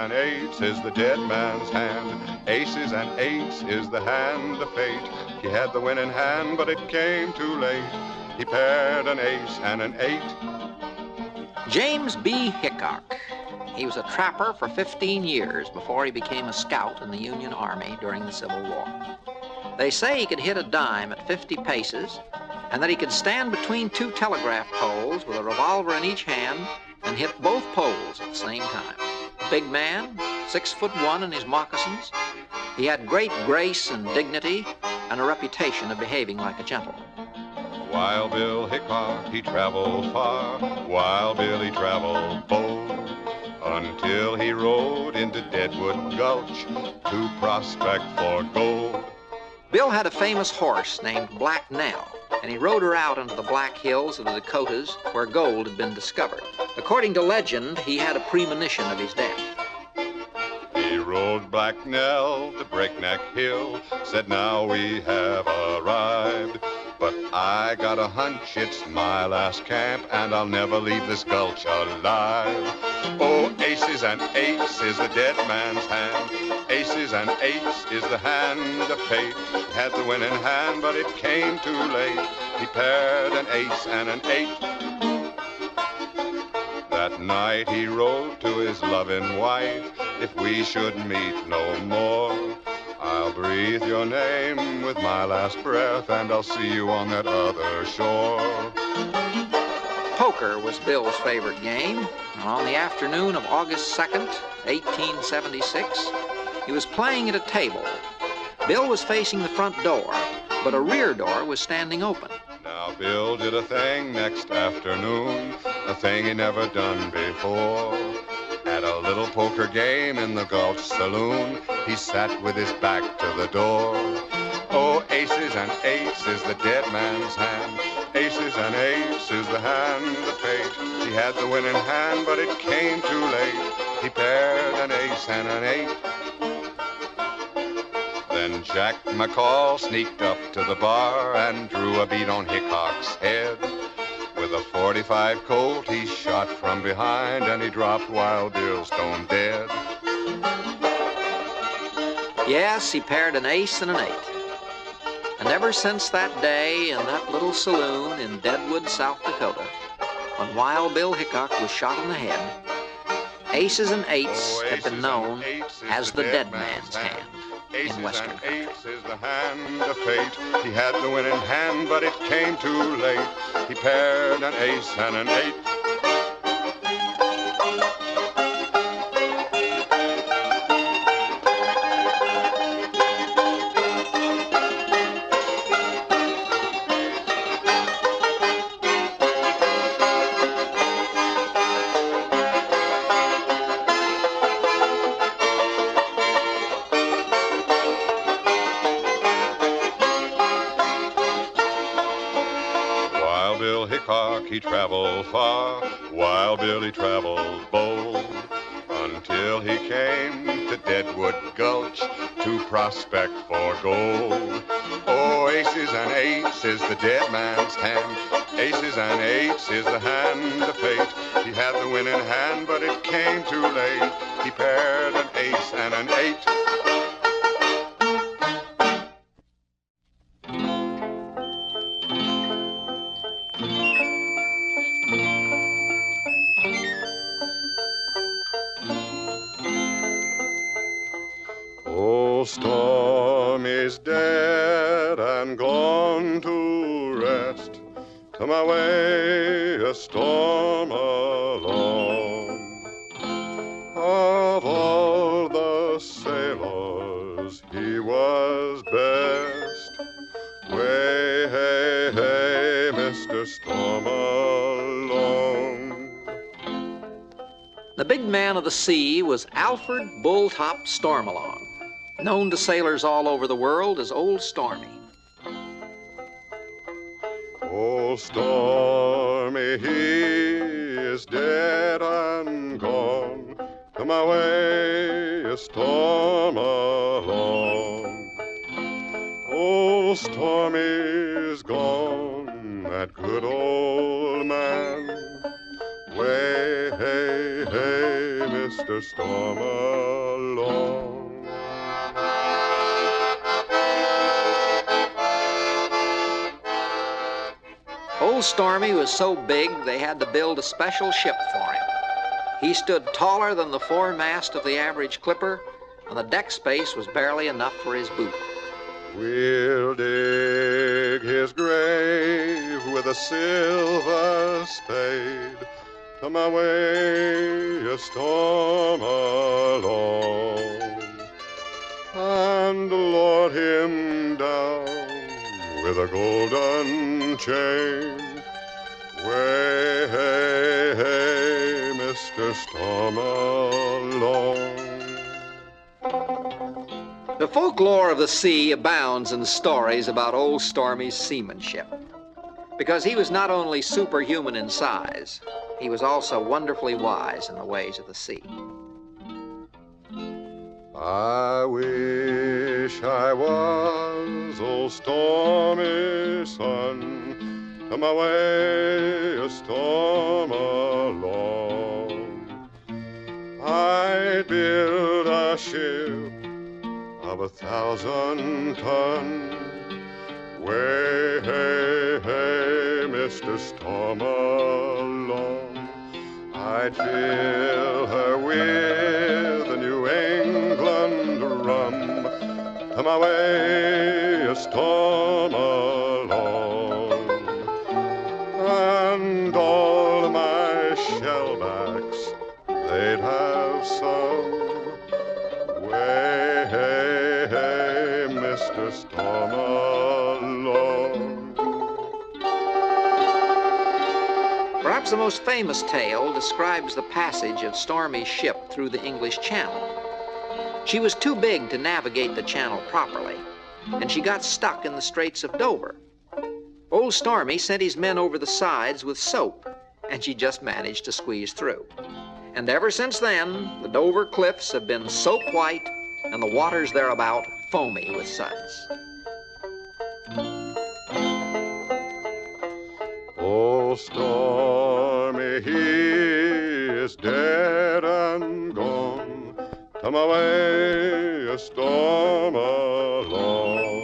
and eights is the dead man's hand. Aces and eights is the hand of fate. He had the winning hand, but it came too late. He paired an ace and an eight. James B. Hickok. He was a trapper for 15 years before he became a scout in the Union Army during the Civil War. They say he could hit a dime at 50 paces, and that he could stand between two telegraph poles with a revolver in each hand and hit both poles at the same time. Big man, 6'1" in his moccasins. He had great grace and dignity and a reputation of behaving like a gentleman. Wild Bill Hickok, he traveled far. Wild Bill, he traveled bold, until he rode into Deadwood Gulch to prospect for gold. Bill had a famous horse named Black Nell, and he rode her out into the Black Hills of the Dakotas where gold had been discovered. According to legend, he had a premonition of his death. He rode Black Nell to Breakneck Hill, said, now we have arrived. But I got a hunch it's my last camp, and I'll never leave this gulch alive. Oh, aces and eights is the dead man's hand. Aces and eights is the hand of fate. He had the winning hand, but it came too late. He paired an ace and an eight. That night he wrote to his loving wife, if we should meet no more, I'll breathe your name with my last breath, and I'll see you on that other shore. Poker was Bill's favorite game, and on the afternoon of August 2nd, 1876, he was playing at a table. Bill was facing the front door, but a rear door was standing open. Now Bill did a thing next afternoon, a thing he never done before. At a little poker game in the Gulch Saloon, he sat with his back to the door. Oh, aces and eights is the dead man's hand. Aces and eights is the hand of fate. He had the winning hand, but it came too late. He paired an ace and an eight. Then Jack McCall sneaked up to the bar and drew a bead on Hickok's head. With a .45 Colt, he shot from behind, and he dropped Wild Bill stone dead. Yes, he paired an ace and an eight. And ever since that day in that little saloon in Deadwood, South Dakota, when Wild Bill Hickok was shot in the head, aces and eights have been known as the dead man's hand in Western country. Aces is the hand of fate. He had the winning hand, but it came too late. He paired an ace and an eight. Bill Hickok, he traveled far. Wild Bill, he traveled bold, until he came to Deadwood Gulch to prospect for gold. Oh, aces and eights is the dead man's hand. Aces and eights is the hand of fate. He had the winning hand, but it came too late. He paired an ace and an eight. Oh, storm is dead and gone to rest. Come my way a storm along. Of all the sailors, he was best. Way, hey, hey, Mr. Storm along. The big man of the sea was Alfred Bulltop Stormalong, known to sailors all over the world as Old Stormy. Oh, Stormy, he is dead and gone. Come my way a storm along. Oh, Stormy is gone, that good old man. Way, hey, hey, Mr. Storm along. Old Stormy was so big they had to build a special ship for him. He stood taller than the foremast of the average clipper, and the deck space was barely enough for his boot. We'll dig his grave with a silver spade, to my way a storm along, and lower him down with a golden chain. Way, hey, hey, Mr. Storm along. The folklore of the sea abounds in stories about Old Stormy's seamanship, because he was not only superhuman in size, he was also wonderfully wise in the ways of the sea. I wish I was Old Stormy's son, to my way a storm along. I'd build a ship of 1,000 tons. Way, hey, hey, Mr. Storm along. I'd fill her with a New England rum, to my way a storm along. And all my shellbacks, they'd have some. Way, hey, hey, Mr. Storm along. Perhaps the most famous tale describes the passage of Stormy's ship through the English Channel. She was too big to navigate the channel properly, and she got stuck in the Straits of Dover. Old Stormy sent his men over the sides with soap, and she just managed to squeeze through. And ever since then, the Dover cliffs have been soap white and the waters thereabout foamy with suds. Oh, Stormy, he is dead and gone, to my way a storm along.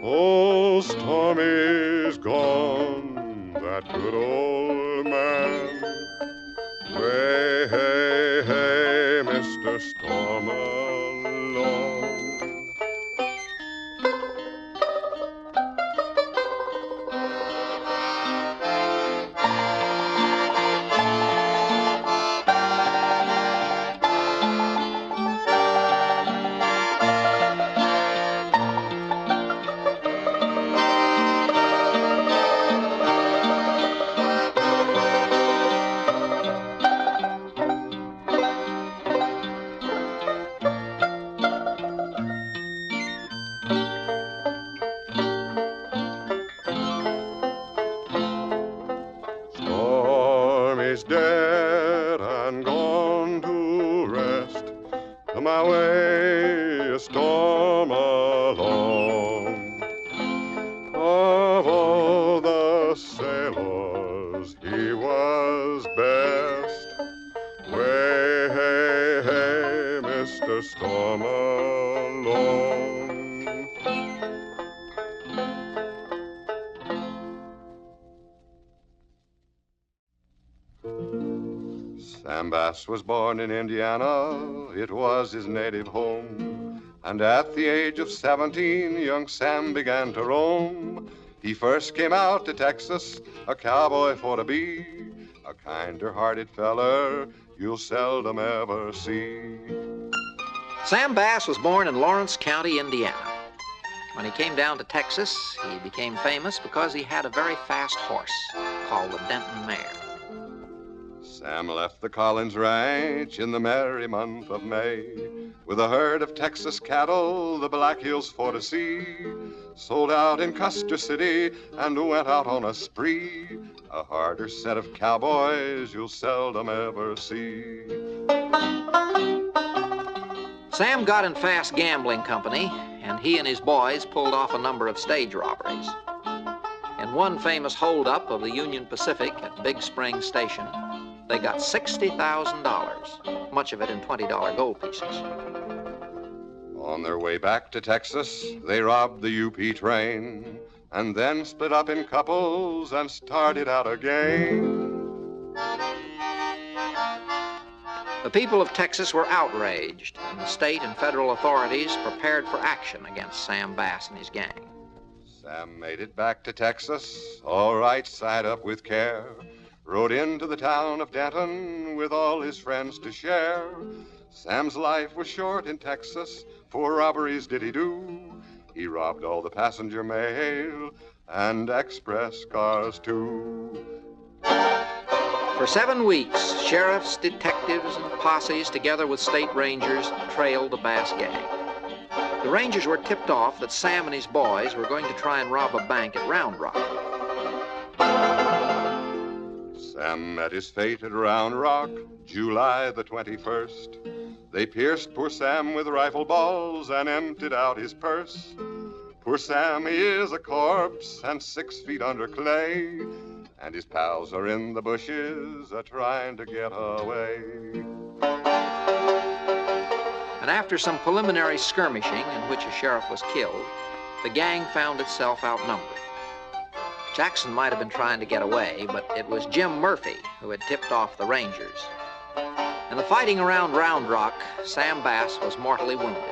Oh, Stormy's gone, that good old man. Way, hey, hey, Mr. Storm along. Stormy's dead and gone to rest, to my way a storm along. Of all the sailors, he was best. Way, hey, hey, Mr. Storm along. Sam Bass was born in Indiana, it was his native home. And at the age of 17, young Sam began to roam. He first came out to Texas, a cowboy for to be, a kinder-hearted feller you'll seldom ever see. Sam Bass was born in Lawrence County, Indiana. When he came down to Texas, he became famous because he had a very fast horse called the Denton mare. Sam left the Collins Ranch in the merry month of May with a herd of Texas cattle the Black Hills for to see. Sold out in Custer City and went out on a spree, a harder set of cowboys you'll seldom ever see. Sam got in fast gambling company, and he and his boys pulled off a number of stage robberies. In one famous holdup of the Union Pacific at Big Spring Station, they got $60,000, much of it in $20 gold pieces. On their way back to Texas, they robbed the UP train and then split up in couples and started out again. The people of Texas were outraged, and the state and federal authorities prepared for action against Sam Bass and his gang. Sam made it back to Texas, all right side up with care. Rode into the town of Denton with all his friends to share. Sam's life was short in Texas, 4 robberies did he do. He robbed all the passenger mail and express cars too. For 7 weeks, sheriffs, detectives, and posses, together with state rangers, trailed the Bass gang. The rangers were tipped off that Sam and his boys were going to try and rob a bank at Round Rock. Sam met his fate at Round Rock, July the 21st. They pierced poor Sam with rifle balls and emptied out his purse. Poor Sam, he is a corpse and 6 feet under clay, and his pals are in the bushes trying to get away. And after some preliminary skirmishing in which a sheriff was killed, the gang found itself outnumbered. Jackson might have been trying to get away, but it was Jim Murphy who had tipped off the Rangers. In the fighting around Round Rock, Sam Bass was mortally wounded.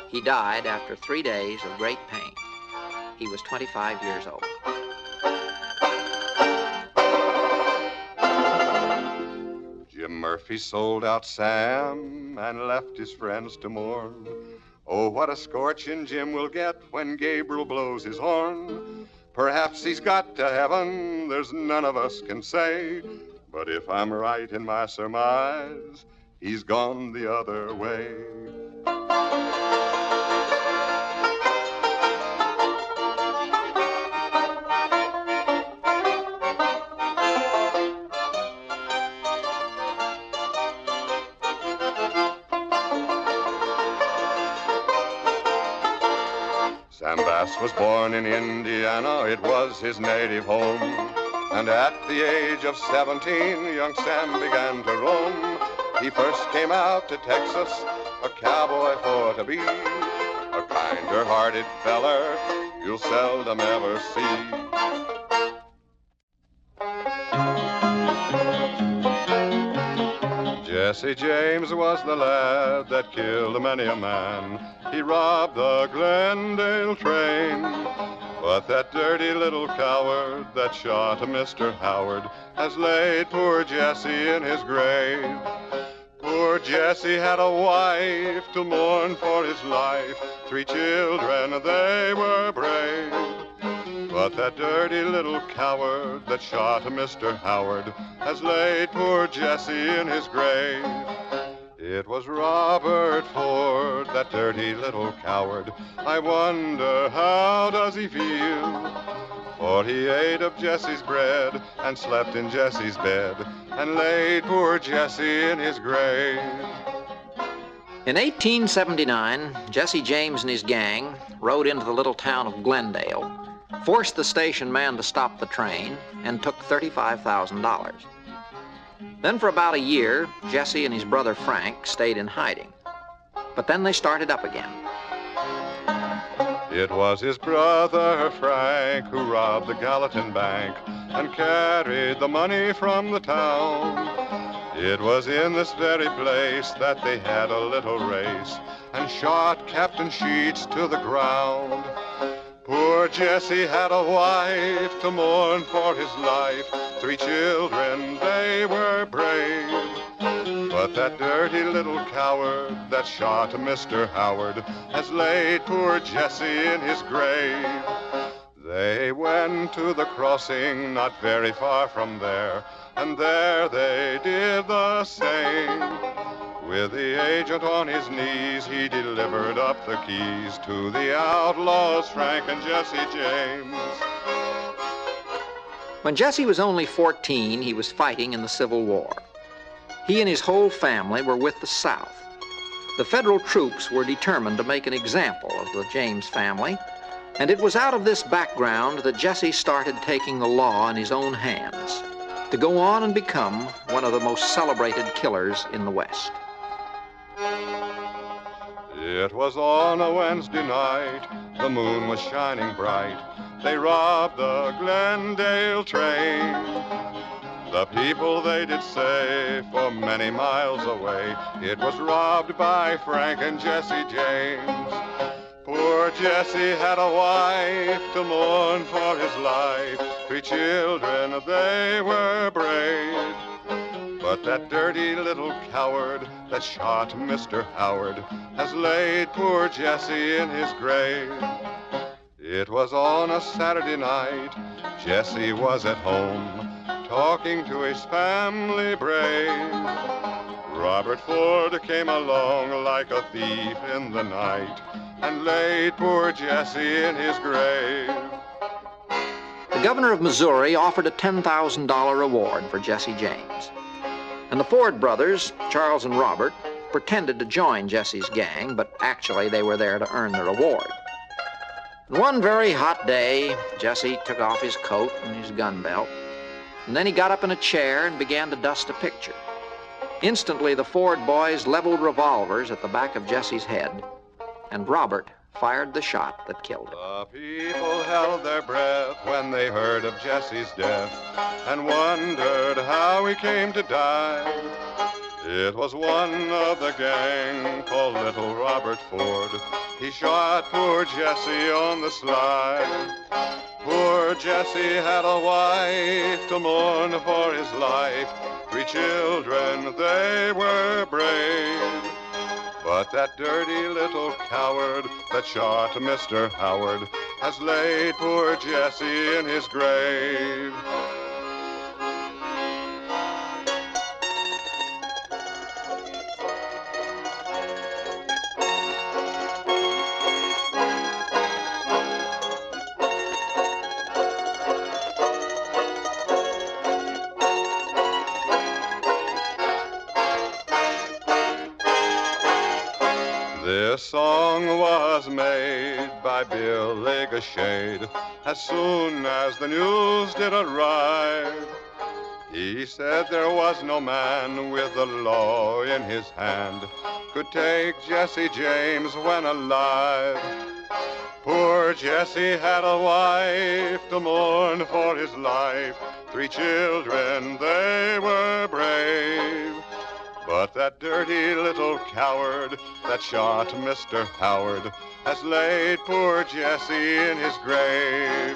He died after 3 days of great pain. He was 25 years old. Jim Murphy sold out Sam and left his friends to mourn. Oh, what a scorching Jim will get when Gabriel blows his horn. Perhaps he's got to heaven, there's none of us can say. But if I'm right in my surmise, he's gone the other way. Sam Bass was born in Indiana, it was his native home. And at the age of 17, young Sam began to roam. He first came out to Texas, a cowboy for to be. A kinder-hearted feller you'll seldom ever see. Jesse James was the lad that killed many a man. He robbed the Glendale train. But that dirty little coward that shot Mr. Howard has laid poor Jesse in his grave. Poor Jesse had a wife to mourn for his life. 3 children, they were brave. But that dirty little coward that shot Mr. Howard has laid poor Jesse in his grave. It was Robert Ford, that dirty little coward. I wonder how does he feel? For he ate of Jesse's bread and slept in Jesse's bed and laid poor Jesse in his grave. In 1879, Jesse James and his gang rode into the little town of Glendale, forced the station man to stop the train, and took $35,000. Then for about a year, Jesse and his brother Frank stayed in hiding. But then they started up again. It was his brother Frank who robbed the Gallatin Bank and carried the money from the town. It was in this very place that they had a little race and shot Captain Sheets to the ground. Poor Jesse had a wife to mourn for his life. 3 children, they were brave. But that dirty little coward that shot Mr. Howard has laid poor Jesse in his grave. They went to the crossing not very far from there, and there they did the same. With the agent on his knees, he delivered up the keys to the outlaws Frank and Jesse James. When Jesse was only 14, he was fighting in the Civil War. He and his whole family were with the South. The federal troops were determined to make an example of the James family, and it was out of this background that Jesse started taking the law in his own hands. to go on and become one of the most celebrated killers in the West. It was on a Wednesday night, the moon was shining bright. They robbed the Glendale train. The people, they did say, for many miles away, it was robbed by Frank and Jesse James. Poor Jesse had a wife to mourn for his life. 3 children, they were brave. But that dirty little coward that shot Mr. Howard has laid poor Jesse in his grave. It was on a Saturday night, Jesse was at home, talking to his family brave. Robert Ford came along like a thief in the night and laid poor Jesse in his grave. The governor of Missouri offered a $10,000 reward for Jesse James. And the Ford brothers, Charles and Robert, pretended to join Jesse's gang, but actually they were there to earn the reward. And one very hot day, Jesse took off his coat and his gun belt, and then he got up in a chair and began to dust a picture. Instantly, the Ford boys leveled revolvers at the back of Jesse's head, and Robert fired the shot that killed him. The people held their breath when they heard of Jesse's death and wondered how he came to die. It was one of the gang called Little Robert Ford. He shot poor Jesse on the sly. Poor Jesse had a wife to mourn for his life. 3 children, they were brave. But that dirty little coward that shot Mr. Howard has laid poor Jesse in his grave. This song was made by Bill Legashade as soon as the news did arrive. He said there was no man with the law in his hand could take Jesse James when alive. Poor Jesse had a wife to mourn for his life. 3 children, they were brave. But that dirty little coward that shot Mr. Howard has laid poor Jesse in his grave.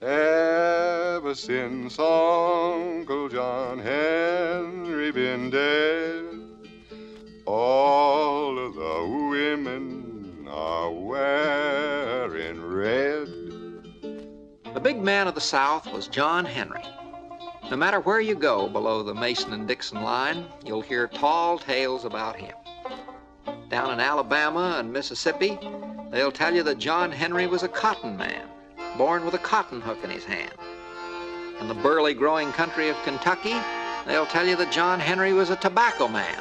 Ever since Uncle John Henry been dead, all of the women are wearing red. The big man of the South was John Henry. No matter where you go below the Mason and Dixon line, you'll hear tall tales about him. Down in Alabama and Mississippi, they'll tell you that John Henry was a cotton man, born with a cotton hook in his hand. In the burly growing country of Kentucky, they'll tell you that John Henry was a tobacco man,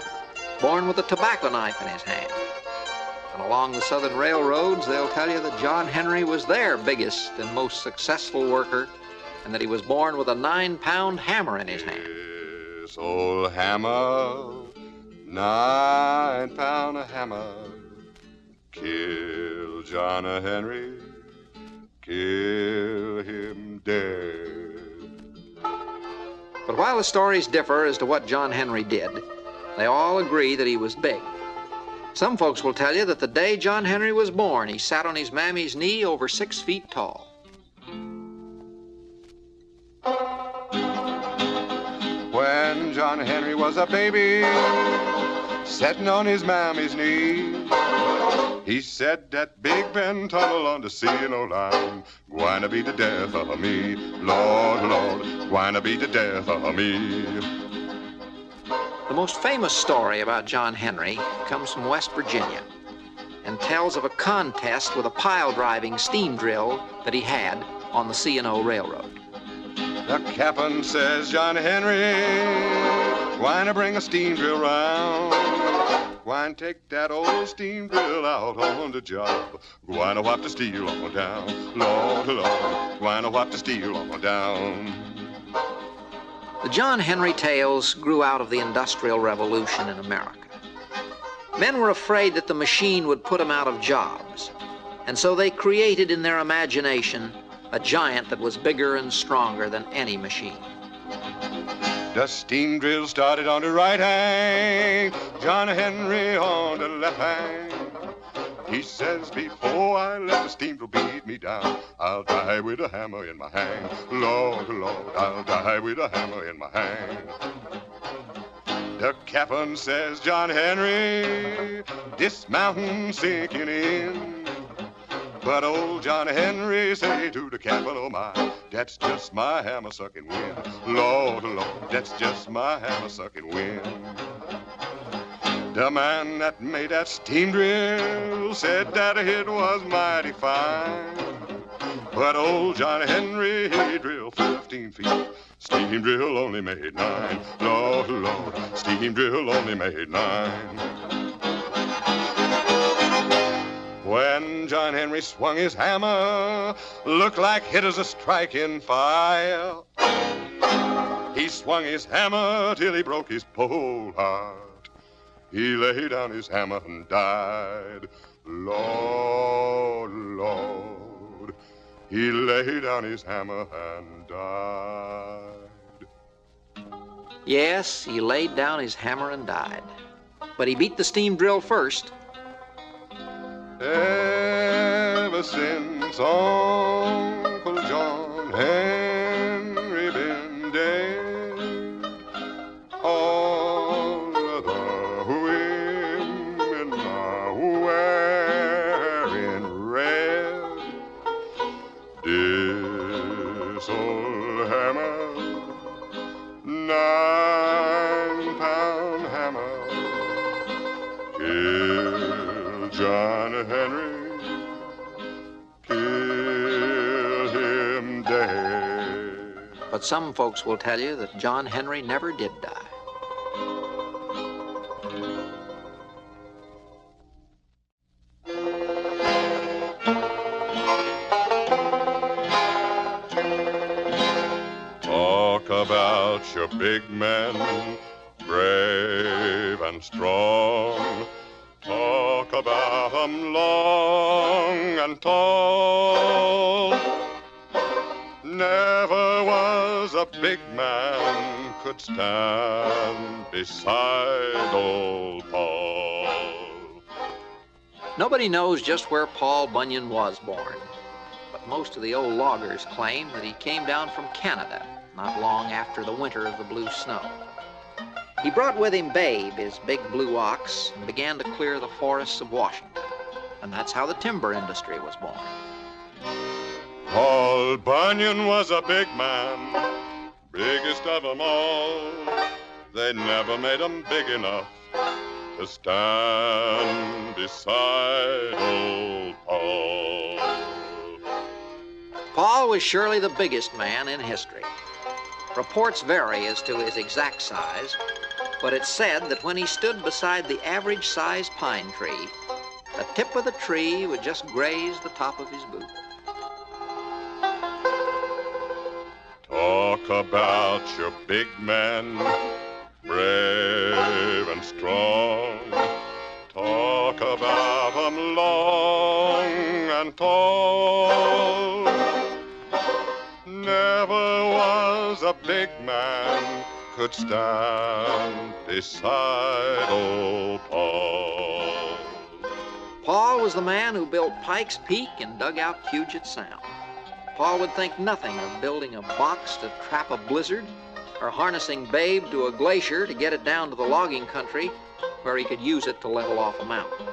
born with a tobacco knife in his hand. And along the southern railroads, they'll tell you that John Henry was their biggest and most successful worker, and that he was born with a 9-pound hammer in his hand. This old hammer, 9-pound hammer, kill John Henry, kill him dead. But while the stories differ as to what John Henry did, they all agree that he was big. Some folks will tell you that the day John Henry was born, he sat on his mammy's knee over 6 feet tall. When John Henry was a baby, sitting on his mammy's knee, he said that Big Ben tunnel on the C&O line, gonna be the death of me, Lord, Lord, gonna be the death of me. The most famous story about John Henry comes from West Virginia and tells of a contest with a pile-driving steam drill that he had on the C&O Railroad. The captain says, John Henry, why not bring a steam drill round? Gwine take that old steam drill out on the job. Gwine wipe the steel on down. Lord, Lord, gwine wipe the steel on down. The John Henry tales grew out of the Industrial Revolution in America. Men were afraid that the machine would put them out of jobs, and so they created in their imagination a giant that was bigger and stronger than any machine. The steam drill started on the right hand, John Henry on the left hand. He says, before I let the steam drill beat me down, I'll die with a hammer in my hand. Lord, Lord, I'll die with a hammer in my hand. The captain says, John Henry, this mountain's sinking in. But old John Henry say to the captain, oh my, that's just my hammer sucking wind. Lord, Lord, that's just my hammer sucking wind. The man that made that steam drill said that it was mighty fine. But old John Henry, he drilled 15 feet. Steam drill only made 9. Lord, Lord, steam drill only made 9. When John Henry swung his hammer, looked like hit as a striking fire. He swung his hammer till he broke his pole heart. He laid down his hammer and died. Lord, Lord, he laid down his hammer and died. Yes, he laid down his hammer and died. But he beat the steam drill first. Ever since Uncle John Henry been dead, all of the women are wearing red. This old hammer, 9-pound hammer, killed John Henry, kill him dead. But some folks will tell you that John Henry never did die. Talk about your big men, brave and strong. Talk about 'em long and tall. Never was a big man could stand beside old Paul. Nobody knows just where Paul Bunyan was born, but most of the old loggers claim that he came down from Canada not long after the winter of the blue snow. He brought with him Babe, his big blue ox, and began to clear the forests of Washington. And that's how the timber industry was born. Paul Bunyan was a big man, biggest of them all. They never made him big enough to stand beside old Paul. Paul was surely the biggest man in history. Reports vary as to his exact size, but it's said that when he stood beside the average-sized pine tree, the tip of the tree would just graze the top of his boot. Talk about your big men, brave and strong. Talk about 'em long and tall. Never was a big man could stand beside old Paul. Paul was the man who built Pike's Peak and dug out Puget Sound. Paul would think nothing of building a box to trap a blizzard or harnessing Babe to a glacier to get it down to the logging country where he could use it to level off a mountain.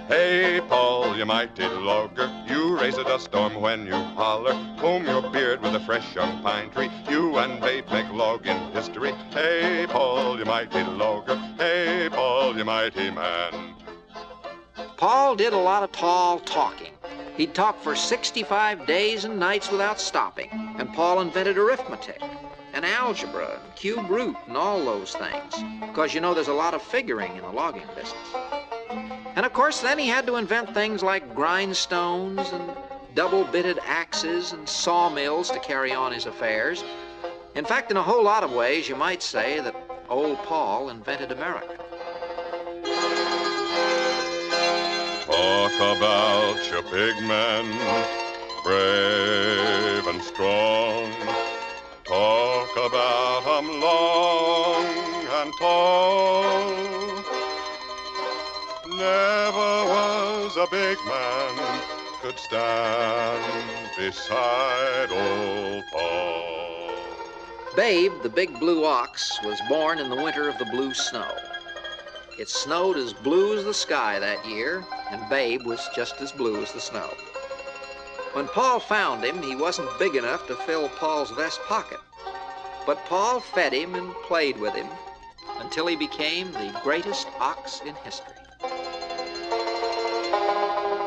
Hey, Paul, you mighty logger, you raise a dust storm when you holler. Comb your beard with a fresh young pine tree. You and Babe make logging history. Hey, Paul, you mighty logger. Hey, Paul, you mighty man. Paul did a lot of tall talking. He'd talk for 65 days and nights without stopping, and Paul invented arithmetic. and algebra and cube root and all those things, because you know there's a lot of figuring in the logging business. And of course then he had to invent things like grindstones and double-bitted axes and sawmills to carry on his affairs. In fact, in a whole lot of ways, you might say that old Paul invented America. Talk about your big men, brave and strong. Talk about 'em long and tall. Never was a big man could stand beside old Paul. Babe, the big blue ox, was born in the winter of the blue snow. It snowed as blue as the sky that year, and Babe was just as blue as the snow. When Paul found him, he wasn't big enough to fill Paul's vest pocket. But Paul fed him and played with him until he became the greatest ox in history.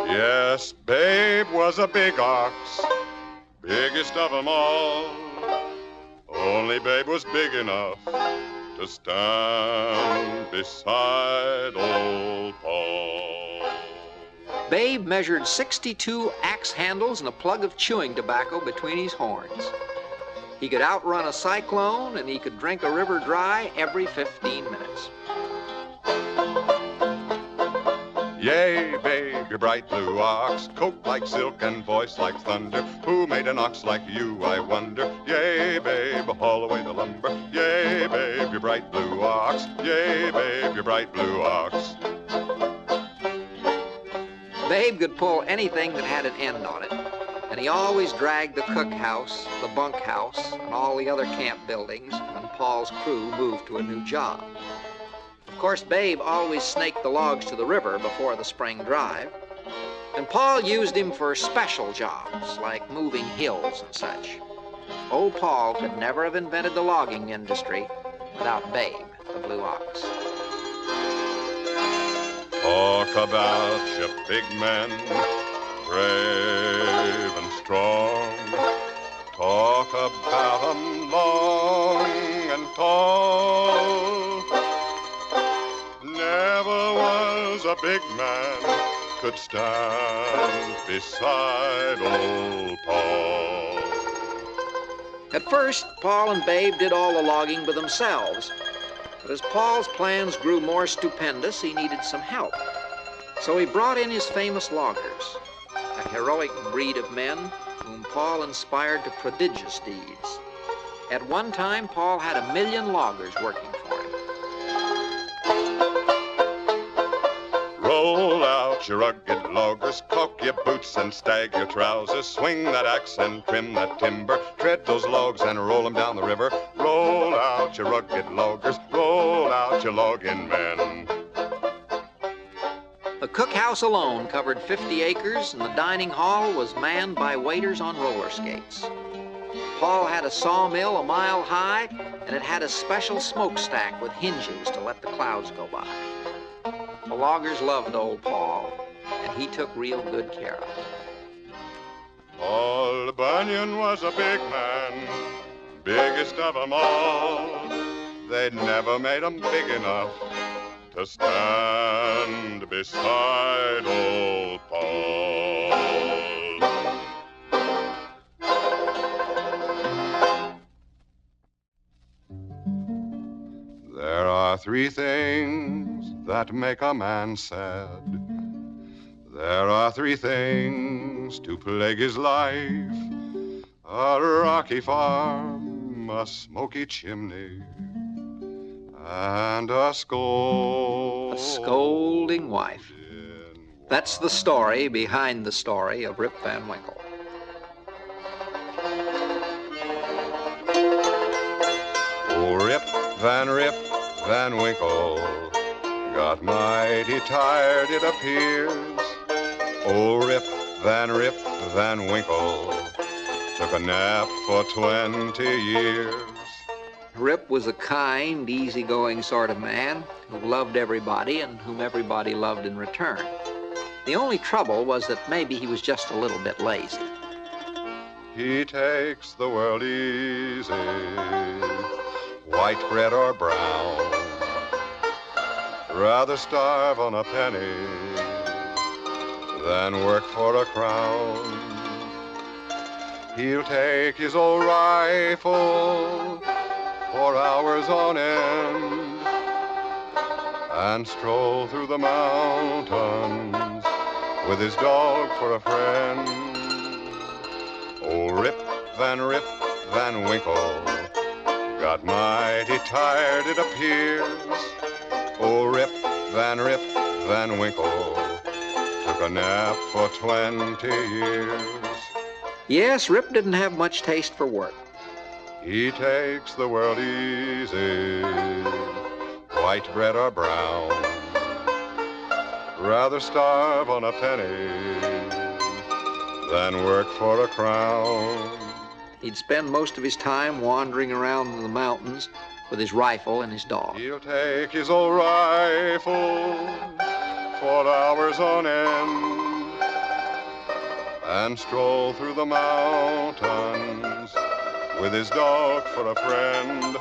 Yes, Babe was a big ox, biggest of 'em all. Only Babe was big enough to stand beside old Paul. Babe measured 62 axe handles and a plug of chewing tobacco between his horns. He could outrun a cyclone, and he could drink a river dry every 15 minutes. Yay, Babe, your bright blue ox, coat like silk and voice like thunder. Who made an ox like you, I wonder? Yay, Babe, haul away the lumber. Yay, Babe, your bright blue ox. Yay, Babe, your bright blue ox. Babe could pull anything that had an end on it, and he always dragged the cookhouse, the bunkhouse, and all the other camp buildings when Paul's crew moved to a new job. Of course, Babe always snaked the logs to the river before the spring drive, and Paul used him for special jobs like moving hills and such. Old Paul could never have invented the logging industry without Babe, the blue ox. Talk about your big men, brave and strong. Talk about 'em long and tall. Never was a big man could stand beside old Paul. At first, Paul and Babe did all the logging by themselves. But as Paul's plans grew more stupendous, he needed some help. So he brought in his famous loggers, a heroic breed of men whom Paul inspired to prodigious deeds. At one time, Paul had 1 million loggers working for him. Roll out your rugged loggers, caulk your boots and stag your trousers, swing that axe and trim that timber, tread those logs and roll 'em down the river. Roll out your rugged loggers, roll out your logging men. The cookhouse alone covered 50 acres, and the dining hall was manned by waiters on roller skates. Paul had a sawmill 1 mile high, and it had a special smokestack with hinges to let the clouds go by. The loggers loved old Paul, and he took real good care of them. Paul Bunyan was a big man, biggest of 'em all. They'd never made 'em big enough to stand beside old Paul. There are 3 things that make a man sad. There are 3 things to plague his life: a rocky farm, a smoky chimney, and a scolding wife. That's the story behind the story of Rip Van Winkle. Oh, Rip Van Winkle got mighty tired, it appears. Oh, Rip Van Winkle took a nap for 20 years. Rip was a kind, easygoing sort of man who loved everybody and whom everybody loved in return. The only trouble was that maybe he was just a little bit lazy. He takes the world easy, white bread or brown. Rather starve on a penny than work for a crown. He'll take his old rifle for hours on end and stroll through the mountains with his dog for a friend. Oh, Rip Van Winkle got mighty tired, it appears. Oh, Rip Van Winkle took a nap for 20 years. Yes, Rip didn't have much taste for work. He takes the world easy, white bread or brown. Rather starve on a penny than work for a crown. He'd spend most of his time wandering around the mountains with his rifle and his dog. He'll take his old rifle for hours on end and stroll through the mountains with his dog for a friend.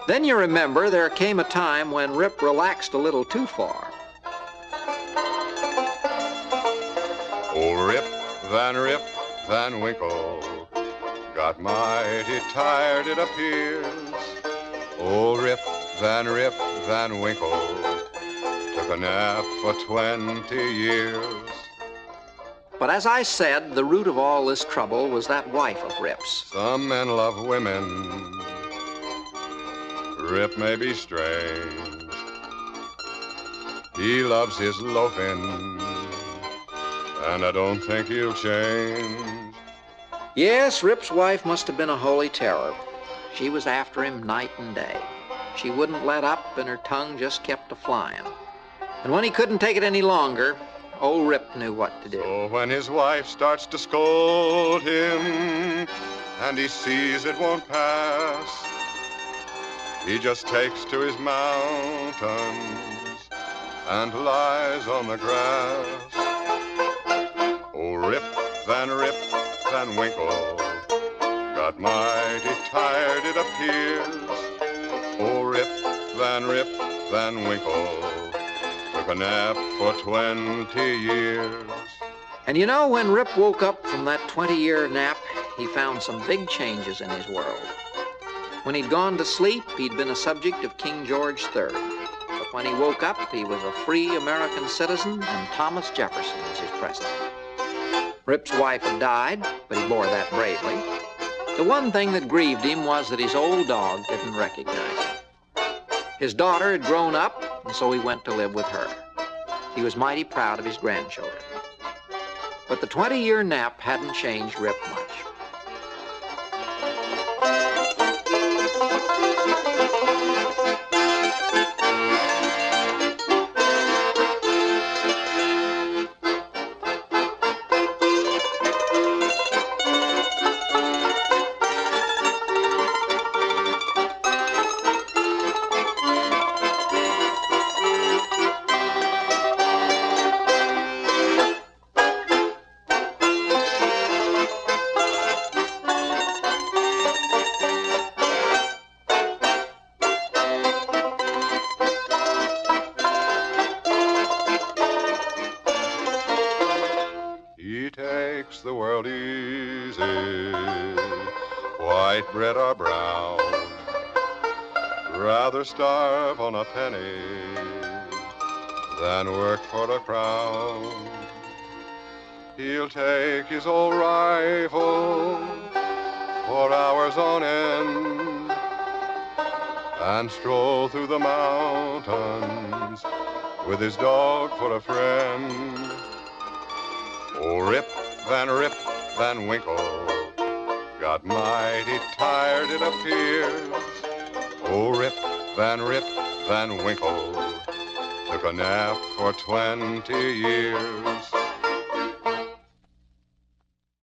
Then you remember there came a time when Rip relaxed a little too far. Oh, Rip Van Winkle got mighty tired, it appears. Oh, Rip Van Winkle took a nap for 20 years. But as I said, the root of all this trouble was that wife of Rip's. Some men love women. Rip may be strange. He loves his loafing, and I don't think he'll change. Yes, Rip's wife must have been a holy terror. She was after him night and day. She wouldn't let up, and her tongue just kept a-flying. And when he couldn't take it any longer, old Rip knew what to do. So when his wife starts to scold him, and he sees it won't pass, he just takes to his mountains and lies on the grass. Oh, Rip Van Winkle got mighty tired, it appears. Oh, Rip Van Winkle took a nap for 20 years. And you know, when Rip woke up from that 20-year nap, he found some big changes in his world. When he'd gone to sleep, he'd been a subject of King George III. But when he woke up, he was a free American citizen, and Thomas Jefferson was his president. Rip's wife had died, but he bore that bravely. The one thing that grieved him was that his old dog didn't recognize him. His daughter had grown up, and so he went to live with her. He was mighty proud of his grandchildren. But the 20-year nap hadn't changed Rip much. He takes the world easy, white bread or brown. Rather starve on a penny than work for a crown. He'll take his old rifle for hours on end and stroll through the mountains with his dog for a friend. Oh, Rip Van Winkle got mighty tired, it appears. Oh, Rip Van Winkle took a nap for 20 years.